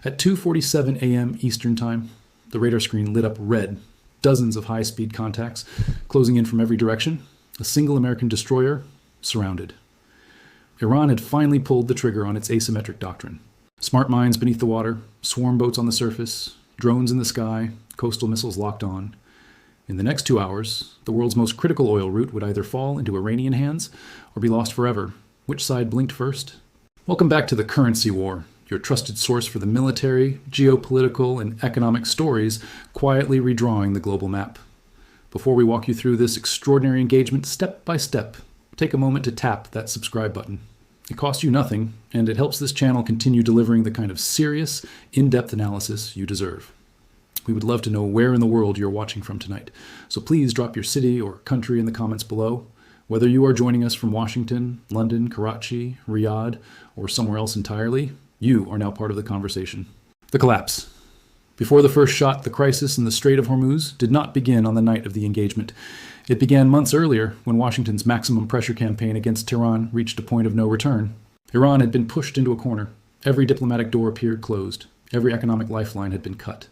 At 2:47 a.m. Eastern Time, the radar screen lit up red. Dozens of high-speed contacts closing in from every direction. A single American destroyer surrounded. Iran had finally pulled the trigger on its asymmetric doctrine. Smart mines beneath the water, swarm boats on the surface, drones in the sky, coastal missiles locked on. In the next 2 hours, the world's most critical oil route would either fall into Iranian hands or be lost forever. Which side blinked first? Welcome back to the Currency War, your trusted source for the military, geopolitical, and economic stories quietly redrawing the global map. Before we walk you through this extraordinary engagement step by step, take a moment to tap that subscribe button. It costs you nothing, and it helps this channel continue delivering the kind of serious, in-depth analysis you deserve. We would love to know where in the world you're watching from tonight, so please drop your city or country in the comments below. Whether you are joining us from Washington, London, Karachi, Riyadh, or somewhere else entirely, you are now part of the conversation. The collapse. Before the first shot, the crisis in the Strait of Hormuz did not begin on the night of the engagement. It began months earlier when Washington's maximum pressure campaign against Tehran reached a point of no return. Iran had been pushed into a corner. Every diplomatic door appeared closed. Every economic lifeline had been cut.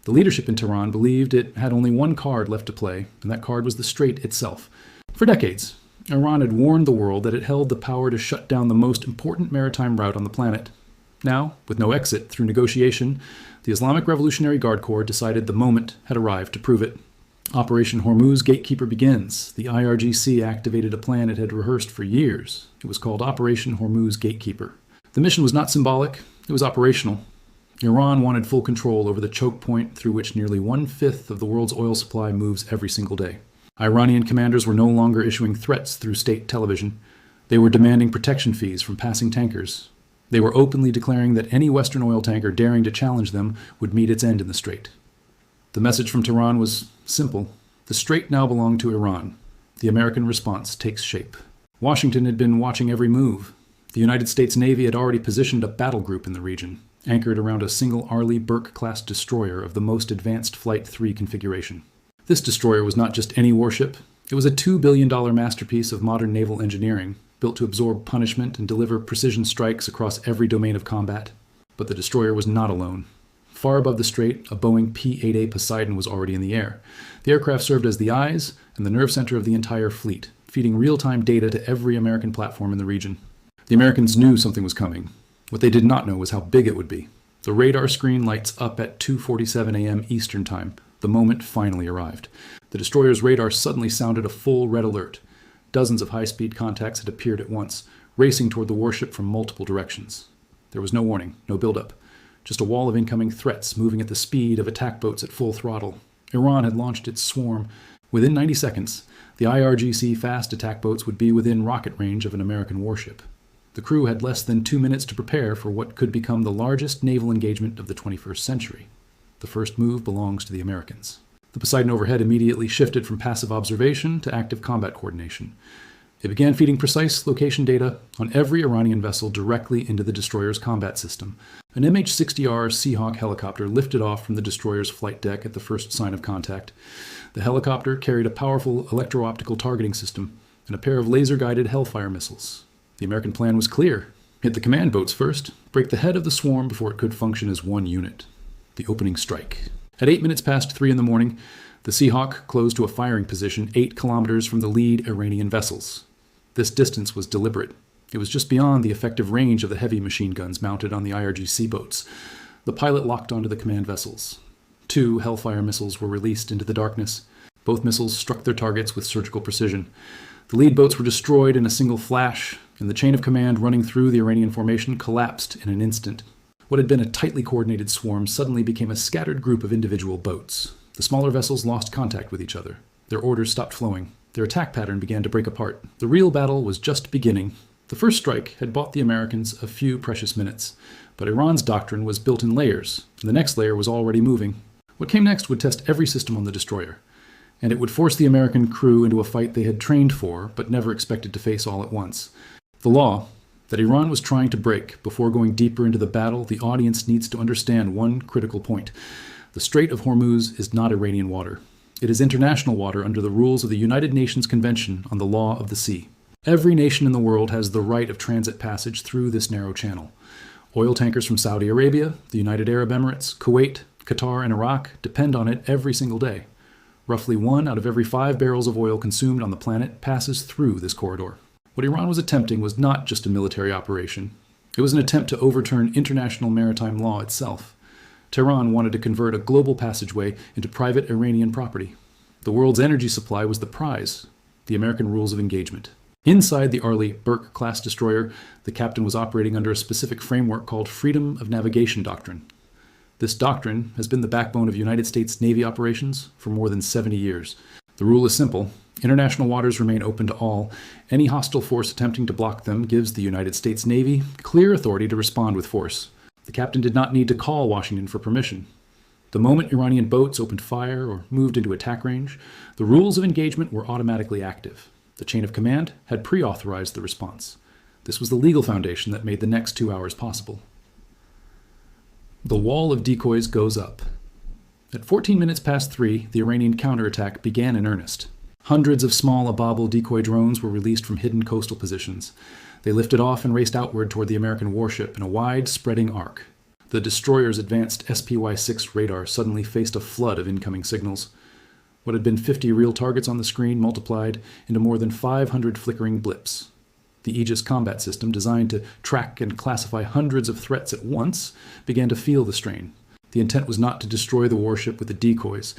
The leadership in Tehran believed it had only one card left to play, and that card was the strait itself. For decades, Iran had warned the world that it held the power to shut down the most important maritime route on the planet. Now, with no exit through negotiation, the Islamic Revolutionary Guard Corps decided the moment had arrived to prove it. Operation Hormuz Gatekeeper begins. The IRGC activated a plan it had rehearsed for years. It was called Operation Hormuz Gatekeeper. The mission was not symbolic, it was operational. Iran wanted full control over the choke point through which nearly 1/5 of the world's oil supply moves every single day. Iranian commanders were no longer issuing threats through state television. They were demanding protection fees from passing tankers. They were openly declaring that any Western oil tanker daring to challenge them would meet its end in the strait. The message from Tehran was simple. The strait now belonged to Iran. The American response takes shape. Washington had been watching every move. The United States Navy had already positioned a battle group in the region, anchored around a single Arleigh Burke-class destroyer of the most advanced Flight 3 configuration. This destroyer was not just any warship. It was a $2 billion masterpiece of modern naval engineering, built to absorb punishment and deliver precision strikes across every domain of combat. But the destroyer was not alone. Far above the strait, a Boeing P-8A Poseidon was already in the air. The aircraft served as the eyes and the nerve center of the entire fleet, feeding real-time data to every American platform in the region. The Americans knew something was coming. What they did not know was how big it would be. The radar screen lights up at 2:47 a.m. Eastern Time. The moment finally arrived. The destroyer's radar suddenly sounded a full red alert. Dozens of high-speed contacts had appeared at once, racing toward the warship from multiple directions. There was no warning, no buildup. Just a wall of incoming threats moving at the speed of attack boats at full throttle. Iran had launched its swarm. Within 90 seconds, the IRGC fast attack boats would be within rocket range of an American warship. The crew had less than 2 minutes to prepare for what could become the largest naval engagement of the 21st century. The first move belongs to the Americans. The Poseidon overhead immediately shifted from passive observation to active combat coordination. It began feeding precise location data on every Iranian vessel directly into the destroyer's combat system. An MH-60R Seahawk helicopter lifted off from the destroyer's flight deck at the first sign of contact. The helicopter carried a powerful electro-optical targeting system and a pair of laser-guided Hellfire missiles. The American plan was clear. Hit the command boats first, break the head of the swarm before it could function as one unit. The opening strike. At 8 minutes past 3 in the morning, the Seahawk closed to a firing position 8 kilometers from the lead Iranian vessels. This distance was deliberate. It was just beyond the effective range of the heavy machine guns mounted on the IRGC boats. The pilot locked onto the command vessels. 2 Hellfire missiles were released into the darkness. Both missiles struck their targets with surgical precision. The lead boats were destroyed in a single flash, and the chain of command running through the Iranian formation collapsed in an instant. What had been a tightly coordinated swarm suddenly became a scattered group of individual boats. The smaller vessels lost contact with each other. Their orders stopped flowing. Their attack pattern began to break apart. The real battle was just beginning. The first strike had bought the Americans a few precious minutes, but Iran's doctrine was built in layers, and the next layer was already moving. What came next would test every system on the destroyer, and it would force the American crew into a fight they had trained for, but never expected to face all at once. The law that Iran was trying to break before going deeper into the battle, the audience needs to understand one critical point. The Strait of Hormuz is not Iranian water. It is international water under the rules of the United Nations Convention on the Law of the Sea. Every nation in the world has the right of transit passage through this narrow channel. Oil tankers from Saudi Arabia, the United Arab Emirates, Kuwait, Qatar, and Iraq depend on it every single day. Roughly 1 out of every 5 barrels of oil consumed on the planet passes through this corridor. What Iran was attempting was not just a military operation. It was an attempt to overturn international maritime law itself. Tehran wanted to convert a global passageway into private Iranian property. The world's energy supply was the prize, the American rules of engagement. Inside the Arleigh Burke-class destroyer, the captain was operating under a specific framework called Freedom of Navigation Doctrine. This doctrine has been the backbone of United States Navy operations for more than 70 years. The rule is simple. International waters remain open to all. Any hostile force attempting to block them gives the United States Navy clear authority to respond with force. The captain did not need to call Washington for permission. The moment Iranian boats opened fire or moved into attack range, the rules of engagement were automatically active. The chain of command had pre-authorized the response. This was the legal foundation that made the next 2 hours possible. The wall of decoys goes up. At 14 minutes past 3, the Iranian counterattack began in earnest. Hundreds of small Ababel decoy drones were released from hidden coastal positions. They lifted off and raced outward toward the American warship in a wide, spreading arc. The destroyer's advanced SPY-6 radar suddenly faced a flood of incoming signals. What had been 50 real targets on the screen multiplied into more than 500 flickering blips. The Aegis combat system, designed to track and classify hundreds of threats at once, began to feel the strain. The intent was not to destroy the warship with the decoys.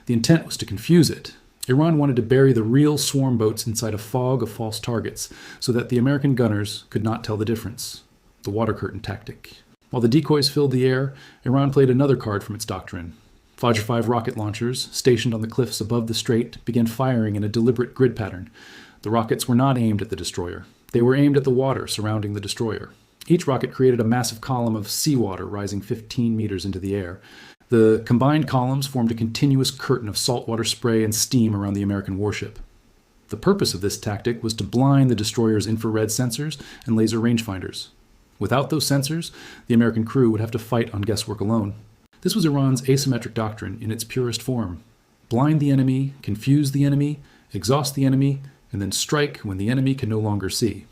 The intent was to confuse it. Iran wanted to bury the real swarm boats inside a fog of false targets so that the American gunners could not tell the difference. The water curtain tactic. While the decoys filled the air, Iran played another card from its doctrine. Fajr 5 rocket launchers, stationed on the cliffs above the strait, began firing in a deliberate grid pattern. The rockets were not aimed at the destroyer. They were aimed at the water surrounding the destroyer. Each rocket created a massive column of seawater rising 15 meters into the air. The combined columns formed a continuous curtain of saltwater spray and steam around the American warship. The purpose of this tactic was to blind the destroyer's infrared sensors and laser rangefinders. Without those sensors, the American crew would have to fight on guesswork alone. This was Iran's asymmetric doctrine in its purest form. Blind the enemy, confuse the enemy, exhaust the enemy, and then strike when the enemy can no longer see.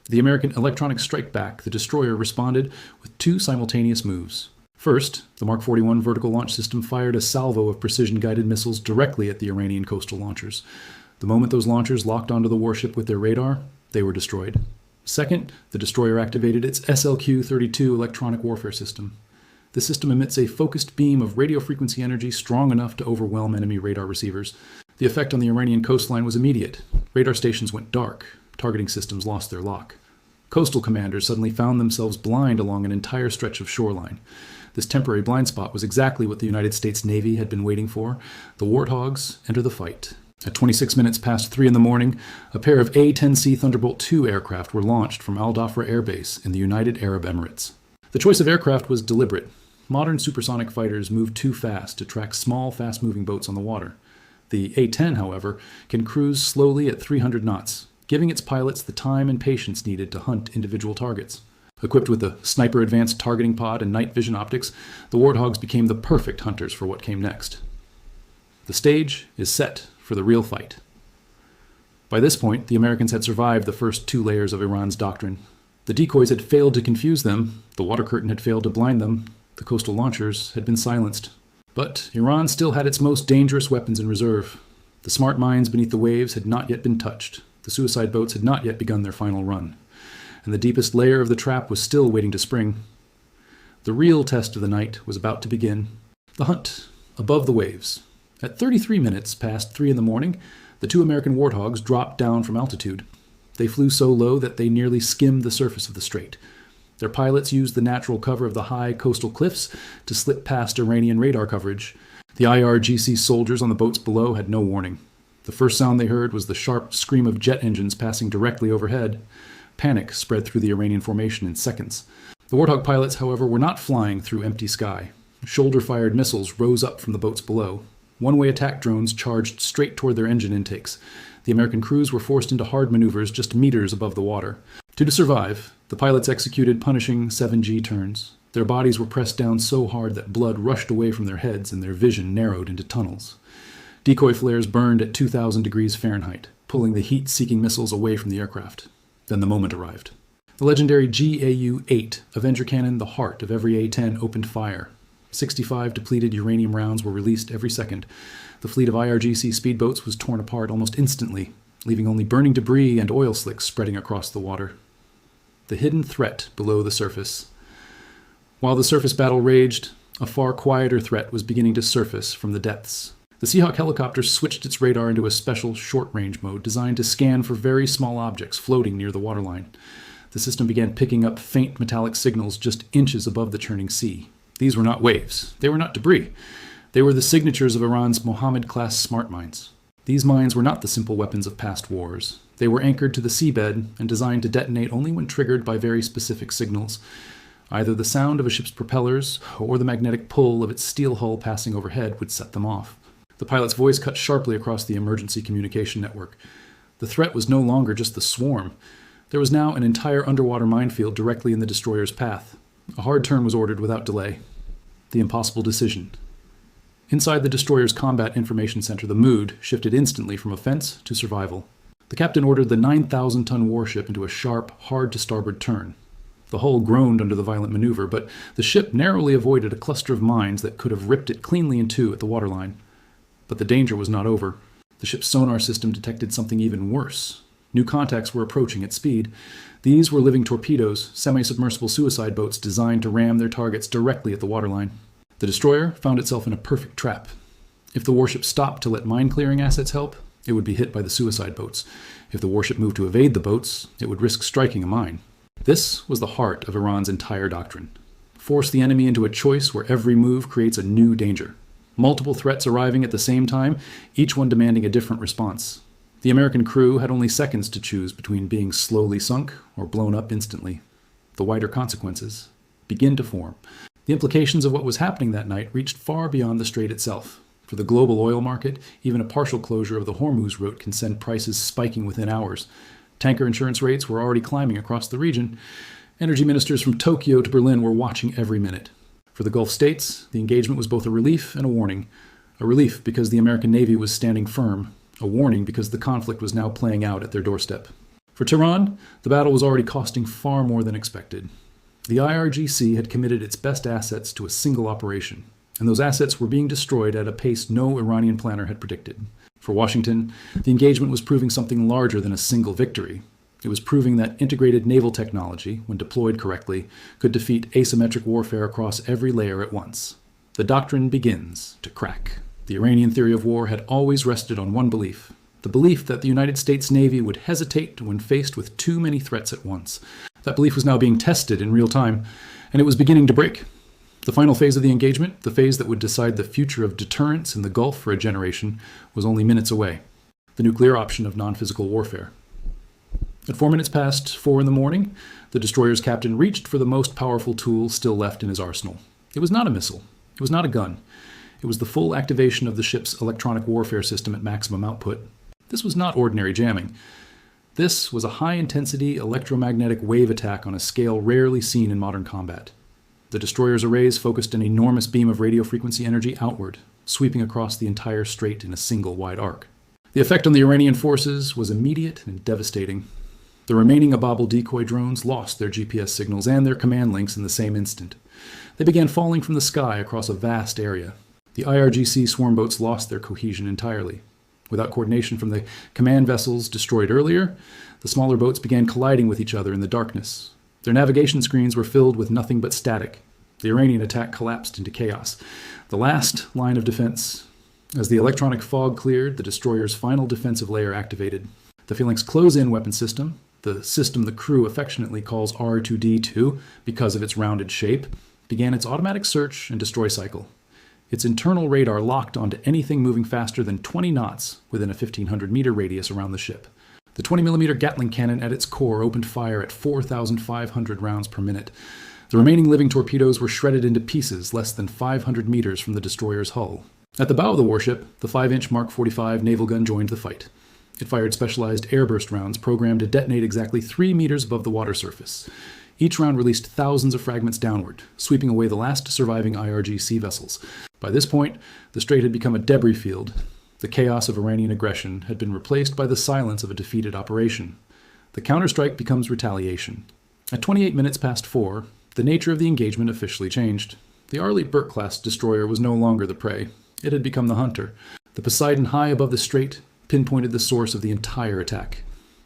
The American electronic strike back, the destroyer responded with 2 simultaneous moves. First, the Mark 41 vertical launch system fired a salvo of precision-guided missiles directly at the Iranian coastal launchers. The moment those launchers locked onto the warship with their radar, they were destroyed. Second, the destroyer activated its SLQ-32 electronic warfare system. The system emits a focused beam of radio frequency energy strong enough to overwhelm enemy radar receivers. The effect on the Iranian coastline was immediate. Radar stations went dark. Targeting systems lost their lock. Coastal commanders suddenly found themselves blind along an entire stretch of shoreline. This temporary blind spot was exactly what the United States Navy had been waiting for. The warthogs enter the fight. At 26 minutes past 3 in the morning, a pair of A-10C Thunderbolt II aircraft were launched from Al Dhafra Air Base in the United Arab Emirates. The choice of aircraft was deliberate. Modern supersonic fighters move too fast to track small, fast-moving boats on the water. The A-10, however, can cruise slowly at 300 knots, giving its pilots the time and patience needed to hunt individual targets. Equipped with a sniper advanced targeting pod and night vision optics, the warthogs became the perfect hunters for what came next. The stage is set for the real fight. By this point, the Americans had survived the first 2 layers of Iran's doctrine. The decoys had failed to confuse them, the water curtain had failed to blind them, the coastal launchers had been silenced. But Iran still had its most dangerous weapons in reserve. The smart mines beneath the waves had not yet been touched. The suicide boats had not yet begun their final run. And the deepest layer of the trap was still waiting to spring. The real test of the night was about to begin. The hunt above the waves. At 33 minutes past 3 in the morning, the 2 American warthogs dropped down from altitude. They flew so low that they nearly skimmed the surface of the strait. Their pilots used the natural cover of the high coastal cliffs to slip past Iranian radar coverage. The IRGC soldiers on the boats below had no warning. The first sound they heard was the sharp scream of jet engines passing directly overhead. Panic spread through the Iranian formation in seconds. The Warthog pilots, however, were not flying through empty sky. Shoulder-fired missiles rose up from the boats below. One-way attack drones charged straight toward their engine intakes. The American crews were forced into hard maneuvers just meters above the water. To survive, the pilots executed punishing 7G turns. Their bodies were pressed down so hard that blood rushed away from their heads and their vision narrowed into tunnels. Decoy flares burned at 2,000 degrees Fahrenheit, pulling the heat-seeking missiles away from the aircraft. Then the moment arrived. The legendary GAU-8 Avenger cannon, the heart of every A-10, opened fire. 65 depleted uranium rounds were released every second. The fleet of IRGC speedboats was torn apart almost instantly, leaving only burning debris and oil slicks spreading across the water. The hidden threat below the surface. While the surface battle raged, a far quieter threat was beginning to surface from the depths. The Seahawk helicopter switched its radar into a special short-range mode designed to scan for very small objects floating near the waterline. The system began picking up faint metallic signals just inches above the churning sea. These were not waves. They were not debris. They were the signatures of Iran's Mohammed-class smart mines. These mines were not the simple weapons of past wars. They were anchored to the seabed and designed to detonate only when triggered by very specific signals. Either the sound of a ship's propellers or the magnetic pull of its steel hull passing overhead would set them off. The pilot's voice cut sharply across the emergency communication network. The threat was no longer just the swarm. There was now an entire underwater minefield directly in the destroyer's path. A hard turn was ordered without delay. The impossible decision. Inside the destroyer's combat information center, the mood shifted instantly from offense to survival. The captain ordered the 9,000-ton warship into a sharp, hard-to-starboard turn. The hull groaned under the violent maneuver, but the ship narrowly avoided a cluster of mines that could have ripped it cleanly in two at the waterline. But the danger was not over. The ship's sonar system detected something even worse. New contacts were approaching at speed. These were living torpedoes, semi-submersible suicide boats designed to ram their targets directly at the waterline. The destroyer found itself in a perfect trap. If the warship stopped to let mine-clearing assets help, it would be hit by the suicide boats. If the warship moved to evade the boats, it would risk striking a mine. This was the heart of Iran's entire doctrine. Force the enemy into a choice where every move creates a new danger. Multiple threats arriving at the same time, each one demanding a different response. The American crew had only seconds to choose between being slowly sunk or blown up instantly. The wider consequences begin to form. The implications of what was happening that night reached far beyond the strait itself. For the global oil market, even a partial closure of the Hormuz route can send prices spiking within hours. Tanker insurance rates were already climbing across the region. Energy ministers from Tokyo to Berlin were watching every minute. For the Gulf states, the engagement was both a relief and a warning. A relief because the American Navy was standing firm. A warning because the conflict was now playing out at their doorstep. For Tehran, the battle was already costing far more than expected. The IRGC had committed its best assets to a single operation, and those assets were being destroyed at a pace no Iranian planner had predicted. For Washington, the engagement was proving something larger than a single victory. It was proving that integrated naval technology, when deployed correctly, could defeat asymmetric warfare across every layer at once. The doctrine begins to crack. The Iranian theory of war had always rested on one belief, the belief that the United States Navy would hesitate when faced with too many threats at once. That belief was now being tested in real time, and it was beginning to break. The final phase of the engagement, the phase that would decide the future of deterrence in the Gulf for a generation, was only minutes away. The nuclear option of non-physical warfare. At 4 minutes past 4 in the morning, the destroyer's captain reached for the most powerful tool still left in his arsenal. It was not a missile. It was not a gun. It was the full activation of the ship's electronic warfare system at maximum output. This was not ordinary jamming. This was a high-intensity electromagnetic wave attack on a scale rarely seen in modern combat. The destroyer's arrays focused an enormous beam of radio frequency energy outward, sweeping across the entire strait in a single wide arc. The effect on the Iranian forces was immediate and devastating. The remaining Ababel decoy drones lost their GPS signals and their command links in the same instant. They began falling from the sky across a vast area. The IRGC swarm boats lost their cohesion entirely. Without coordination from the command vessels destroyed earlier, the smaller boats began colliding with each other in the darkness. Their navigation screens were filled with nothing but static. The Iranian attack collapsed into chaos. The last line of defense. As the electronic fog cleared, the destroyer's final defensive layer activated. The Phalanx close-in weapon system, the system the crew affectionately calls R2D2 because of its rounded shape, began its automatic search and destroy cycle. Its internal radar locked onto anything moving faster than 20 knots within a 1,500-meter radius around the ship. The 20mm Gatling cannon at its core opened fire at 4,500 rounds per minute. The remaining living torpedoes were shredded into pieces less than 500 meters from the destroyer's hull. At the bow of the warship, the 5-inch Mark 45 naval gun joined the fight. It fired specialized airburst rounds programmed to detonate exactly 3 meters above the water surface. Each round released thousands of fragments downward, sweeping away the last surviving IRGC vessels. By this point, the strait had become a debris field. The chaos of Iranian aggression had been replaced by the silence of a defeated operation. The counterstrike becomes retaliation. At 28 minutes past 4, the nature of the engagement officially changed. The Arleigh Burke-class destroyer was no longer the prey. It had become the hunter. The Poseidon high above the strait pinpointed the source of the entire attack.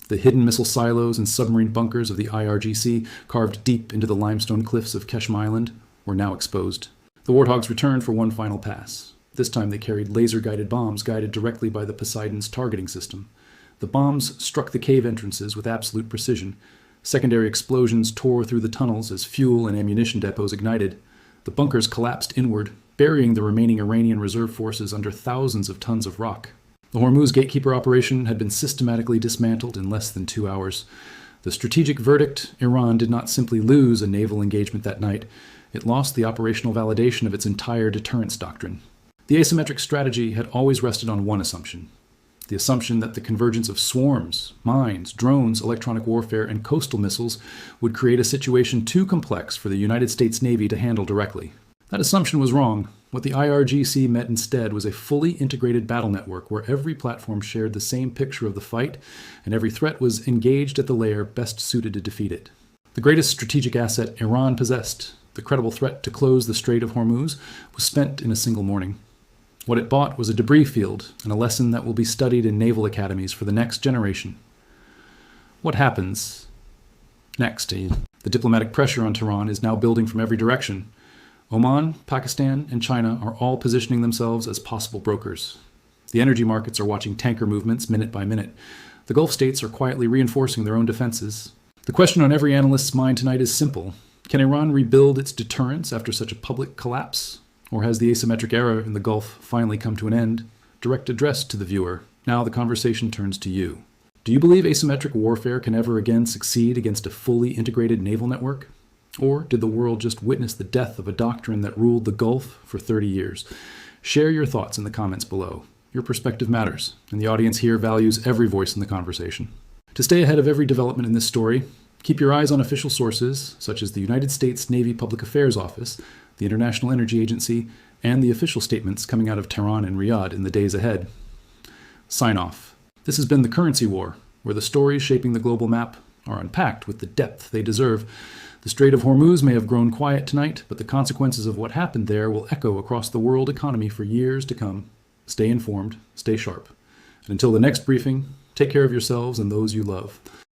The hidden missile silos and submarine bunkers of the IRGC, carved deep into the limestone cliffs of Keshim Island, were now exposed. The warthogs returned for one final pass. This time they carried laser-guided bombs guided directly by the Poseidon's targeting system. The bombs struck the cave entrances with absolute precision. Secondary explosions tore through the tunnels as fuel and ammunition depots ignited. The bunkers collapsed inward, burying the remaining Iranian reserve forces under thousands of tons of rock. The Hormuz gatekeeper operation had been systematically dismantled in less than 2 hours. The strategic verdict: Iran did not simply lose a naval engagement that night, it lost the operational validation of its entire deterrence doctrine. The asymmetric strategy had always rested on one assumption: the assumption that the convergence of swarms, mines, drones, electronic warfare, and coastal missiles would create a situation too complex for the United States Navy to handle directly. That assumption was wrong. What the IRGC met instead was a fully integrated battle network where every platform shared the same picture of the fight, and every threat was engaged at the layer best suited to defeat it. The greatest strategic asset Iran possessed, the credible threat to close the Strait of Hormuz, was spent in a single morning. What it bought was a debris field and a lesson that will be studied in naval academies for the next generation. What happens next? The diplomatic pressure on Tehran is now building from every direction. Oman, Pakistan, and China are all positioning themselves as possible brokers. The energy markets are watching tanker movements minute by minute. The Gulf states are quietly reinforcing their own defenses. The question on every analyst's mind tonight is simple: can Iran rebuild its deterrence after such a public collapse? Or has the asymmetric era in the Gulf finally come to an end? Direct address to the viewer. Now the conversation turns to you. Do you believe asymmetric warfare can ever again succeed against a fully integrated naval network? Or did the world just witness the death of a doctrine that ruled the Gulf for 30 years? Share your thoughts in the comments below. Your perspective matters, and the audience here values every voice in the conversation. To stay ahead of every development in this story, keep your eyes on official sources such as the United States Navy Public Affairs Office, the International Energy Agency, and the official statements coming out of Tehran and Riyadh in the days ahead. Sign off. This has been The Currency War, where the stories shaping the global map are unpacked with the depth they deserve. The Strait of Hormuz may have grown quiet tonight, but the consequences of what happened there will echo across the world economy for years to come. Stay informed, stay sharp. And until the next briefing, take care of yourselves and those you love.